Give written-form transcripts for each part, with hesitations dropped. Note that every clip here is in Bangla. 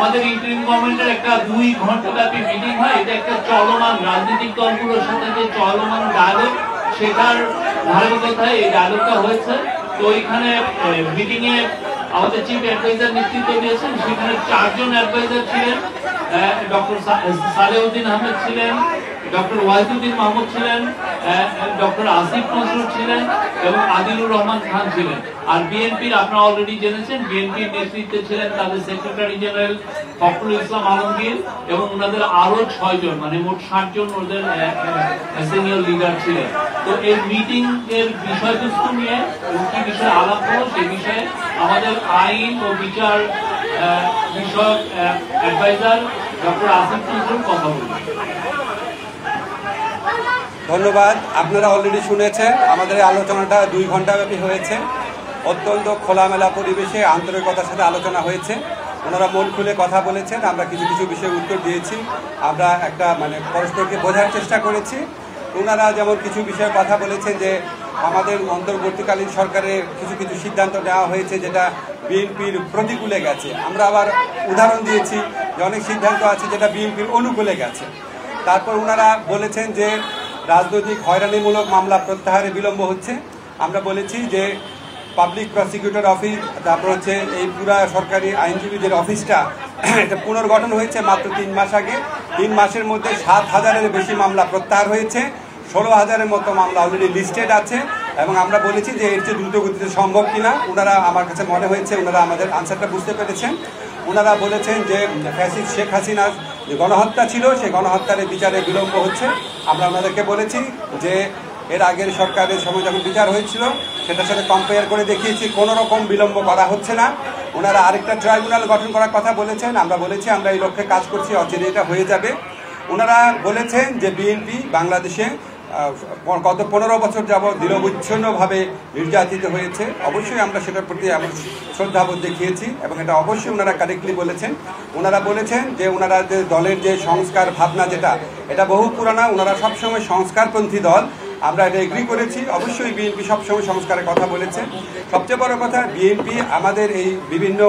আমাদের ইন্টারিম গভর্নমেন্টের একটা 2 ঘন্টা ব্যাপী মিটিং হয়। এটা একটা চলমান রাজনৈতিক দলগুলোর সাথে যে চলমান ডায়ালগ, সেটার ধারাবাহিকতায় এই ডায়ালগটা হয়েছে। তো এখানে মিটিং এ আমাদের চিফ অ্যাডভাইজার নেতৃত্ব দিয়েছেন। সেখানে 4 জন অ্যাডভাইজার ছিলেন। ডক্টর সালেউদ্দিন আহমেদ ছিলেন, ডক্টর ওয়াহিদুদ্দিন মাহমুদ ছিলেন, ডক্টর আসিফ নজরুল ছিলেন এবং আদিলুর রহমান খান ছিলেন। আর বিএনপির আপনারা অলরেডি জেনেছেন, বিএনপির নেতৃত্বে ছিলেন তাদের সেক্রেটারি জেনারেল ফখরুল ইসলাম আলমগীর এবং ওনাদের আরো 6 জন, মানে মোট 60 জন ওদের সিনিয়র লিডার ছিলেন। তো এই মিটিং এর বিষয়বস্তু নিয়ে কি বিষয়ে আলাপ হলো, সেই বিষয়ে আমাদের আইন ও বিচার বিষয়ক অ্যাডভাইজার ডক্টর আসিফ নজরুল কথা বলবেন। ধন্যবাদ। আপনারা অলরেডি শুনেছেন আমাদের এই আলোচনাটা 2 ঘন্টা ব্যাপী হয়েছে। অত্যন্ত খোলামেলা পরিবেশে আন্তরিকতার সাথে আলোচনা হয়েছে। ওনারা মন খুলে কথা বলেছেন, আমরা কিছু কিছু বিষয়ে উত্তর দিয়েছি, আমরা একটা পরস্পরকে বোঝার চেষ্টা করেছি। ওনারা যেমন কিছু বিষয়ে কথা বলেছেন যে আমাদের অন্তর্বর্তীকালীন সরকারের কিছু কিছু সিদ্ধান্ত নেওয়া হয়েছে যেটা বিএনপির প্রতিকূলে গেছে। আমরা আবার উদাহরণ দিয়েছি যে অনেক সিদ্ধান্ত আছে যেটা বিএনপির অনুকূলে গেছে। তারপর ওনারা বলেছেন যে রাজনৈতিক হয়রানিমূলক মামলা প্রত্যাহারে বিলম্ব হচ্ছে। আমরা বলেছি যে পাবলিক প্রসিকিউটর অফিস, তারপর হচ্ছে এই পুরা সরকারি আইনজীবীদের অফিসটা এটা পুনর্গঠন হয়েছে মাত্র 3 মাস আগে। 3 মাসের মধ্যে 7,000-এর বেশি মামলা প্রত্যাহার হয়েছে, 16,000-এর মতো মামলা অলরেডি লিস্টেড আছে। এবং আমরা বলেছি যে এর চেয়ে দ্রুত গতিতে সম্ভব কিনা। ওনারা, আমার কাছে মনে হয়েছে ওনারা আমাদের আনসারটা বুঝতে পেরেছেন। ওনারা বলেছেন যে ফ্যাসিস্ট শেখ হাসিনার যে গণহত্যা ছিল, সেই গণহত্যার বিচারে বিলম্ব হচ্ছে। আমরা ওনাদেরকে বলেছি যে এর আগের সরকারের সময় যখন বিচার হয়েছিল সেটার সাথে কম্পেয়ার করে দেখিয়েছি কোনো রকম বিলম্ব করা হচ্ছে না। ওনারা আরেকটা ট্রাইব্যুনাল গঠন করার কথা বলেছেন। আমরা বলেছি আমরা এই লক্ষ্যে কাজ করছি, অচিরে এটা হয়ে যাবে। ওনারা বলেছেন যে বিএনপি বাংলাদেশে গত 15 বছর যাবৎ নিরবচ্ছিন্নভাবে নির্যাতিত হয়েছে। অবশ্যই আমরা সেটার প্রতি আমার শ্রদ্ধাবোধ দেখিয়েছি এবং এটা অবশ্যই ওনারা কারেক্টলি বলেছেন। ওনারা বলেছেন যে ওনারা যে দলের যে সংস্কার ভাবনা যেটা, এটা বহু পুরানা, ওনারা সবসময় সংস্কারপন্থী দল, আমরা এটা এগ্রি করেছি। অবশ্যই বিএনপি সবসময় সংস্কারের কথা বলেছে। সবচেয়ে বড় কথা, বিএনপি আমাদের এই বিভিন্ন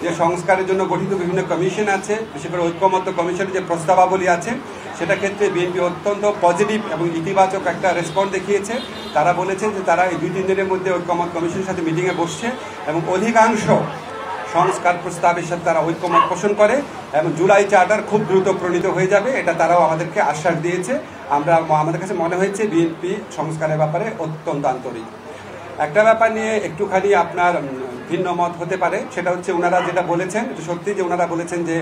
যে সংস্কারের জন্য গঠিত বিভিন্ন কমিশন আছে, বিশেষ করে ঐক্যমত্য কমিশনের যে প্রস্তাবাবলী আছে, সেটা ক্ষেত্রে বিএনপি অত্যন্ত পজিটিভ এবং ইতিবাচক একটা রেসপন্স দেখিয়েছে। তারা বলেছে যে তারা এই 2-3 দিনের মধ্যে ঐক্যমত কমিশনের সাথে মিটিংয়ে বসছে এবং অধিকাংশ সংস্কার প্রস্তাবের সাথে তারা ঐক্যমত পোষণ করে এবং জুলাই চার্টার খুব দ্রুত প্রণীত হয়ে যাবে, এটা তারাও আমাদেরকে আশ্বাস দিয়েছে। আমাদের কাছে মনে হয়েছে বিএনপি সংস্কারের ব্যাপারে অত্যন্ত আন্তরিক। একটা ব্যাপার নিয়ে একটুখানি আপনার ভিন্ন মত হতে পারে, সেটা হচ্ছে ওনারা যেটা বলেছেন, সত্যি যে ওনারা বলেছেন যে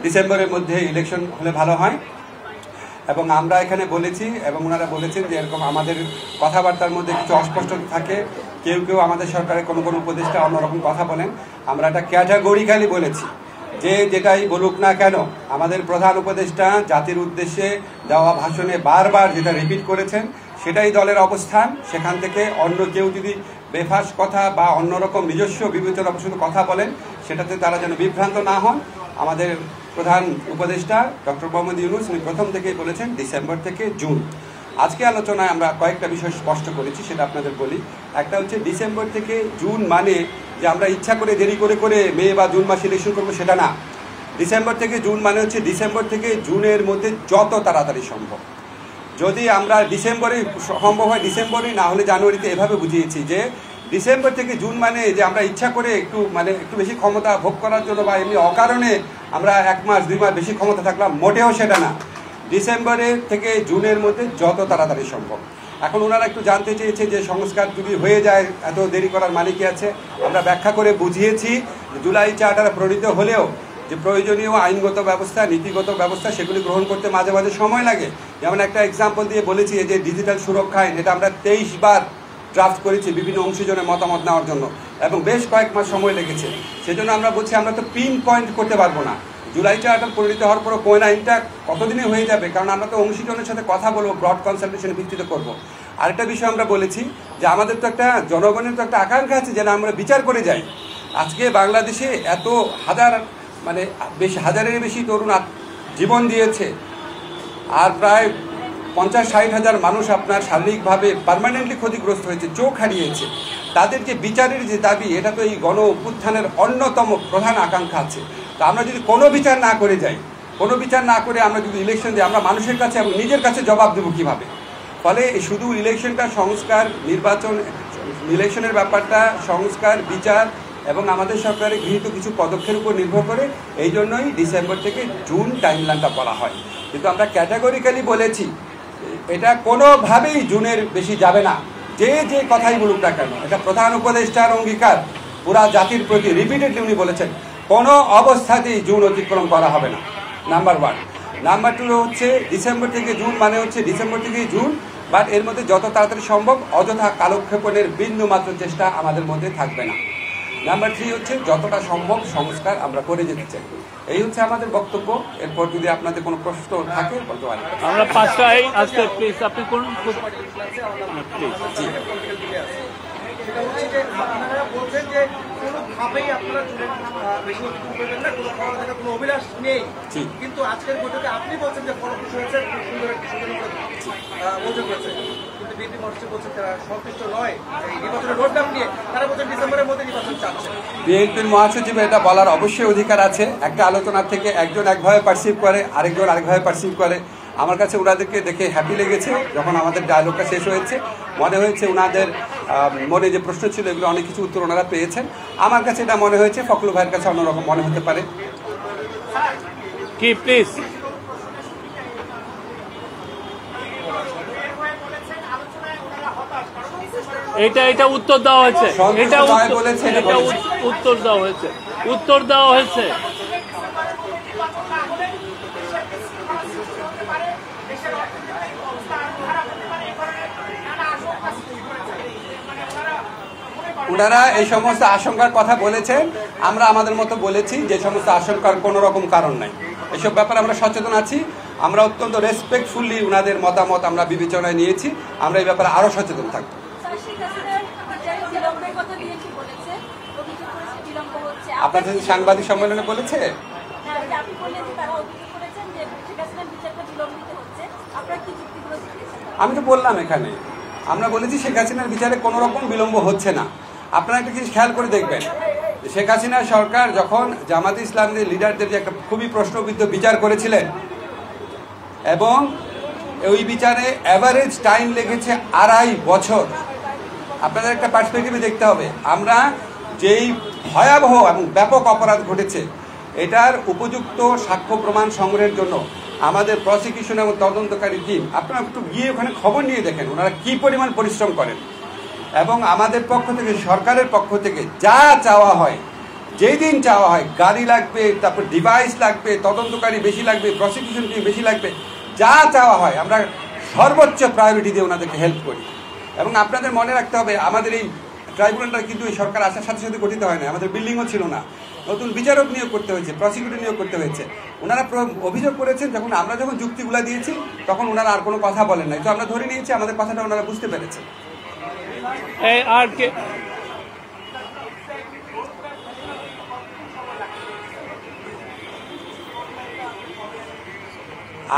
ডিসেম্বরের মধ্যে ইলেকশন হলে ভালো হয়। এবং আমরা এখানে বলেছি এবং ওনারা বলেছেন যে এরকম আমাদের কথাবার্তার মধ্যে কিছু অস্পষ্টতা থাকে, কেউ কেউ আমাদের সরকারের কোনো কোনো উপদেষ্টা অন্যরকম কথা বলেন। আমরা এটা ক্যাটাগরিক্যালি বলেছি যে যেটাই বলুক না কেন, আমাদের প্রধান উপদেষ্টা জাতির উদ্দেশ্যে দেওয়া ভাষণে বারবার যেটা রিপিট করেছেন সেটাই দলের অবস্থান। সেখান থেকে অন্য কেউ যদি বেফাস কথা বা অন্যরকম নিজস্ব বিবেচনা শুধু কথা বলেন, সেটাতে তারা যেন বিভ্রান্ত না হন। আমাদের প্রধান উপদেষ্টা ডক্টর মোহাম্মদ ইউনূস উনি প্রথম থেকেই বলেছেন ডিসেম্বর থেকে জুন। আজকে আলোচনায় আমরা কয়েকটা বিষয় স্পষ্ট করেছি, সেটা আপনাদের বলি। একটা হচ্ছে ডিসেম্বর থেকে জুন মানে যে আমরা ইচ্ছা করে দেরি করে করে মে বা জুন মাসে ইলেকশন করবো, সেটা না। ডিসেম্বর থেকে জুন মানে হচ্ছে ডিসেম্বর থেকে জুনের মধ্যে যত তাড়াতাড়ি সম্ভব। যদি আমরা ডিসেম্বরে সম্ভব হয় ডিসেম্বরে, না হলে জানুয়ারিতে, এভাবে বুঝিয়েছি যে ডিসেম্বর থেকে জুন মানে যে আমরা ইচ্ছা করে একটু বেশি ক্ষমতা ভোগ করার জন্য বা এমনি অকারণে আমরা 1 মাস 2 মাস বেশি ক্ষমতা থাকলাম, মোটেও সেটা না। ডিসেম্বরের থেকে জুনের মধ্যে যত তাড়াতাড়ি সম্ভব। এখন ওনারা একটু জানতে চেয়েছে যে সংস্কার যদি হয়ে যায় এত দেরি করার মানে কি আছে। আমরা ব্যাখ্যা করে বুঝিয়েছি জুলাই চার্টার প্রণীত হলেও যে প্রয়োজনীয় আইনগত ব্যবস্থা, নীতিগত ব্যবস্থা, সেগুলি গ্রহণ করতে মাঝে মাঝে সময় লাগে। যেমন একটা এক্সাম্পল দিয়ে বলেছি যে ডিজিটাল সুরক্ষা আইন, এটা আমরা 23 বার ড্রাফট করেছি বিভিন্ন অংশীজনের মতামত নেওয়ার জন্য এবং বেশ কয়েক মাস সময় লেগেছে। সেজন্য আমরা বলছি আমরা তো পিন পয়েন্ট করতে পারবো না। জুলাই চার্টার পরিণত হওয়ার পরও কোন আইনটা কতদিনে হয়ে যাবে, কারণ আমরা তো অংশীজনের সাথে কথা বলবো, ব্রড কনসালটেশনের ভিত্তিতে করবো। আরেকটা বিষয় আমরা বলেছি যে আমাদের তো একটা জনগণের তো একটা আকাঙ্ক্ষা আছে যেন আমরা বিচার করে যাই। আজকে বাংলাদেশে এত হাজারের বেশি তরুণ জীবন দিয়েছে, আর প্রায় 50-60 হাজার মানুষ আপনার শারীরিকভাবে পার্মানেন্টলি ক্ষতিগ্রস্ত হয়েছে, চোখ হারিয়েছে। তাদের যে বিচারের যে দাবি, এটা তো এই গণ অভ্যুত্থানের অন্যতম প্রধান আকাঙ্ক্ষা আছে। তা আমরা যদি কোনো বিচার না করে যাই, কোনো বিচার না করে আমরা যদি ইলেকশন দিই, আমরা মানুষের কাছে এবং নিজের কাছে জবাব দেবো কীভাবে? ফলে শুধু ইলেকশনটা সংস্কার, নির্বাচন, ইলেকশনের ব্যাপারটা সংস্কার, বিচার এবং আমাদের সরকারের গৃহীত কিছু পদক্ষেপের উপর নির্ভর করে। এই জন্যই ডিসেম্বর থেকে জুন টাইমলাইনটা বলা হয়। কিন্তু আমরা ক্যাটাগরিক্যালি বলেছি এটা কোনোভাবেই জুনের বেশি যাবে না, যে যে কথাই বলুক না কেন। এটা প্রধান উপদেষ্টার অঙ্গীকার পুরা জাতির প্রতি, রিপিটেডলি উনি বলেছেন কোনো অবস্থাতেই জুন অতিক্রম করা হবে না, নাম্বার 1। নাম্বার 2 হচ্ছে ডিসেম্বর থেকে জুন মানে হচ্ছে ডিসেম্বর থেকেই জুন, বাট এর মধ্যে যত তাড়াতাড়ি সম্ভব অযথা কালক্ষেপণের বিন্দু মাত্র চেষ্টা আমাদের মধ্যে থাকবে না। নাম্বার 3 হচ্ছে যতটা সম্ভব সংস্কার আমরা করে যেতে চাই। এই হচ্ছে আমাদের বক্তব্য। এরপর যদি আপনাদের কোনো প্রশ্ন থাকে বলতে পারেন। আমরা 5টায় আসতে প্লিজ, আপনি কোন প্লিজ। সেটা হচ্ছে যে আপনারা বলছেন যে কোনোভাবেই আপনারা বেশি অতিক্রম করবেন না, কোনো খাওয়া দাওয়ার কোনো অভিলাষ নেই। কিন্তু আজকের বৈঠকে আপনি বলছেন যে ফলপ্রসূ হয়েছে, খুব সুন্দর একটা বৈঠক হয়েছে, কিন্তু বিএনপি মহাসচিব বলছেন তারা সন্তুষ্ট নয় এই নির্বাচনের রোডম্যাপ নিয়ে। তারা বলছেন ডিসেম্বরের মধ্যে নির্বাচন চাচ্ছে। বিএনপির মহাসচিব এটা বলার অবশ্যই অধিকার আছে। একটা আলোচনা থেকে একজন একভাবে পারসিভ করে, আরেকজন আরেকভাবে পারসিভ করে। আমার কাছে ওনাদেরকে দেখে হ্যাপি লেগেছে। যখন আমাদের ডায়লগটা শেষ হয়েছে মনে হয়েছে ওনাদের মনে যে প্রশ্ন ছিল এগুলো অনেক কিছু উত্তর ওনারা পেয়েছেন। আমার কাছে এটা মনে হয়েছে, ফখরুল ভাইয়ের কাছে অন্যরকম মনে হতে পারে। কি প্লিজ এটা উত্তর দেওয়া হয়েছে, এটা উত্তর দেওয়া হয়েছে, উত্তর দেওয়া হয়েছে। ওনারা এই সমস্ত আশঙ্কার কথা বলেছেন, আমরা আমাদের মতো বলেছি যে সমস্ত আশঙ্কার কোনো রকম কারণ নাই। এসব ব্যাপারে আমরা সচেতন আছি। আমরা অত্যন্ত রেসপেক্টফুলি ওনাদের মতামত আমরা বিবেচনায় নিয়েছি। আমরা এই ব্যাপারে আরও সচেতন থাকবো। আপনার সাথে সাংবাদিক সম্মেলনে বলেছে, আমি তো বললাম এখানে, আমরা বলেছি শেখ হাসিনার বিচারে কোনো রকম বিলম্ব হচ্ছে না। আপনারা একটা জিনিস খেয়াল করে দেখবেন, শেখ হাসিনা সরকার যখন জামাতে ইসলামীর লিডারদের যে একটা খুবই প্রশ্নবিদ্ধ বিচার করেছিলেন এবং ওই বিচারে অ্যাভারেজ টাইম লেগেছে 2.5 বছর। আপনাদের একটা পার্সপেক্টিভে দেখতে হবে, আমরা যেই ভয়াবহ এবং ব্যাপক অপরাধ ঘটেছে এটার উপযুক্ত সাক্ষ্য প্রমাণ সংগ্রহের জন্য আমাদের প্রসিকিউশন এবং তদন্তকারী টিম, আপনারা একটু গিয়ে ওখানে খবর নিয়ে দেখেন ওনারা কী পরিমাণ পরিশ্রম করেন। এবং আমাদের পক্ষ থেকে, সরকারের পক্ষ থেকে যা চাওয়া হয়, যেই দিন চাওয়া হয়, গাড়ি লাগবে, তারপর ডিভাইস লাগবে, তদন্তকারী বেশি লাগবে, প্রসিকিউশন টিম বেশি লাগবে, যা চাওয়া হয় আমরা সর্বোচ্চ প্রায়োরিটি দিয়ে ওনাদেরকে হেল্প করি। এবং আপনাদের মনে রাখতে হবে আমাদের এই ট্রাইব্যুনালটা কিন্তু এই সরকার আসার সাথে সাথে গঠিত হয় না। আমাদের বিল্ডিংও ছিল না, নতুন বিচারক নিয়োগ করতে হয়েছে, প্রসিকিউটর নিয়োগ করতে হয়েছে। ওনারা অভিযোগ করেছেন, আমরা যখন যুক্তিগুলা দিয়েছি তখন ওনারা আর কোনো কথা বলেন নাই। তো আমরা ধরে নিয়েছি আমাদের কথাটা ওনারা বুঝতে পেরেছে। আর কে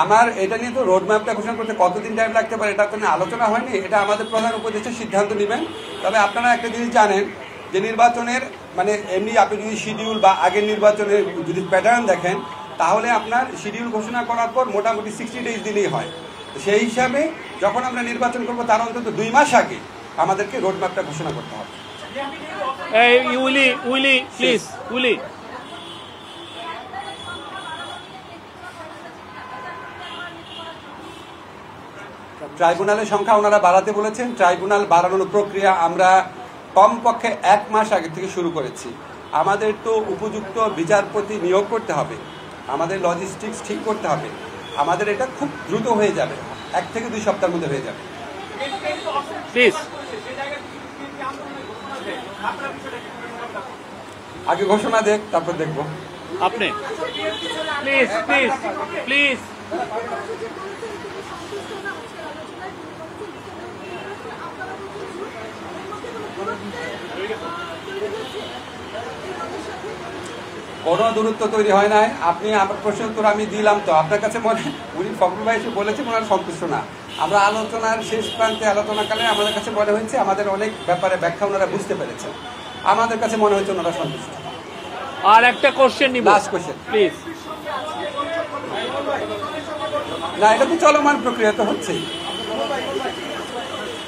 আমার এটা নিয়ে তো রোড ম্যাপটা ঘোষণা করতে কতদিন টাইম লাগতে পারে এটা তো আলোচনা হয়নি। এটা আমাদের প্রধান উপদেষ্টা সিদ্ধান্ত নেবেন। তবে আপনারা একটা জিনিস জানেন যে নির্বাচনের মানে এমনি আপনি যদি শিডিউল বা আগের নির্বাচনের যদি প্যাটার্ন দেখেন তাহলে আপনার শিডিউল ঘোষণা করার পর মোটামুটি 60 ডেজ দিলেই হয়। সেই হিসাবে যখন আমরা নির্বাচন করবো তার অন্তত 2 মাস আগে আমাদেরকে রোড ম্যাপটা ঘোষণা করতে হবে। ট্রাইব্যুনালের সংখ্যা ওনারা বাড়াতে বলেছেন। ট্রাইব্যুনাল বাড়ানোর প্রক্রিয়া আমরা কমপক্ষে 1 মাস আগে থেকে শুরু করেছি। আমাদের তো উপযুক্ত বিচারপতি নিয়োগ করতে হবে, আমাদের লজিস্টিক্স ঠিক করতে হবে। আমাদের এটা খুব দ্রুত হয়ে যাবে, 1 থেকে 2 সপ্তাহের মধ্যে হয়ে যাবে। আগে ঘোষণা দেখ, তারপর দেখবো। আপনি প্লিজ প্লিজ প্লিজ কোনো দূরত্ব তৈরি হয় নাই। আপনি আমার প্রশ্নের উত্তর আমি দিলাম, তো আপনার কাছে মনে উনি ফখরুল ভাই এসে বলেছেন ওনার সন্তুষ্ট না। আমরা আলোচনার শেষ প্রান্তে আলোচনাকালে আমাদের কাছে মনে হয়েছে আমাদের অনেক ব্যাপারে ব্যাখ্যা ওনারা বুঝতে পেরেছেন। আমাদের কাছে মনে হয়েছে ওনারা সন্তুষ্ট। আর একটা কোশ্চেন নিব, লাস্ট কোশ্চেন প্লিজ। না, এটা তো চলমান প্রক্রিয়া তো হচ্ছেই।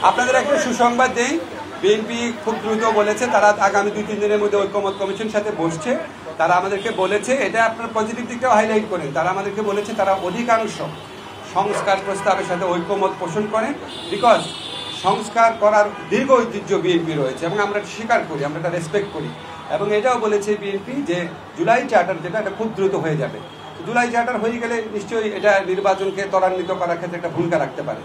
আপনাদের একটা সুসংবাদ দেই, বিএনপি খুব দ্রুত বলেছে তারা আগামী 2-3 দিনের মধ্যে ঐকমত্য কমিশনের সাথে বসছে। তারা আমাদেরকে বলেছে, এটা আপনার পজিটিভ দিকটাও হাইলাইট করেন, তারা আমাদেরকে বলেছে তারা অধিকাংশ সংস্কার প্রস্তাবের সাথে ঐকমত পোষণ করে, বিকজ সংস্কার করার দীর্ঘ ঐতিহ্য বিএনপি রয়েছে এবং আমরা স্বীকার করি, আমরা এটা রেসপেক্ট করি। এবং এটাও বলেছে বিএনপি যে জুলাই চার্টার যেটা, এটা খুব দ্রুত হয়ে যাবে। জুলাই চার্টার হয়ে গেলে নিশ্চয়ই এটা নির্বাচনকে ত্বরান্বিত করার ক্ষেত্রে একটা ভূমিকা রাখতে পারে।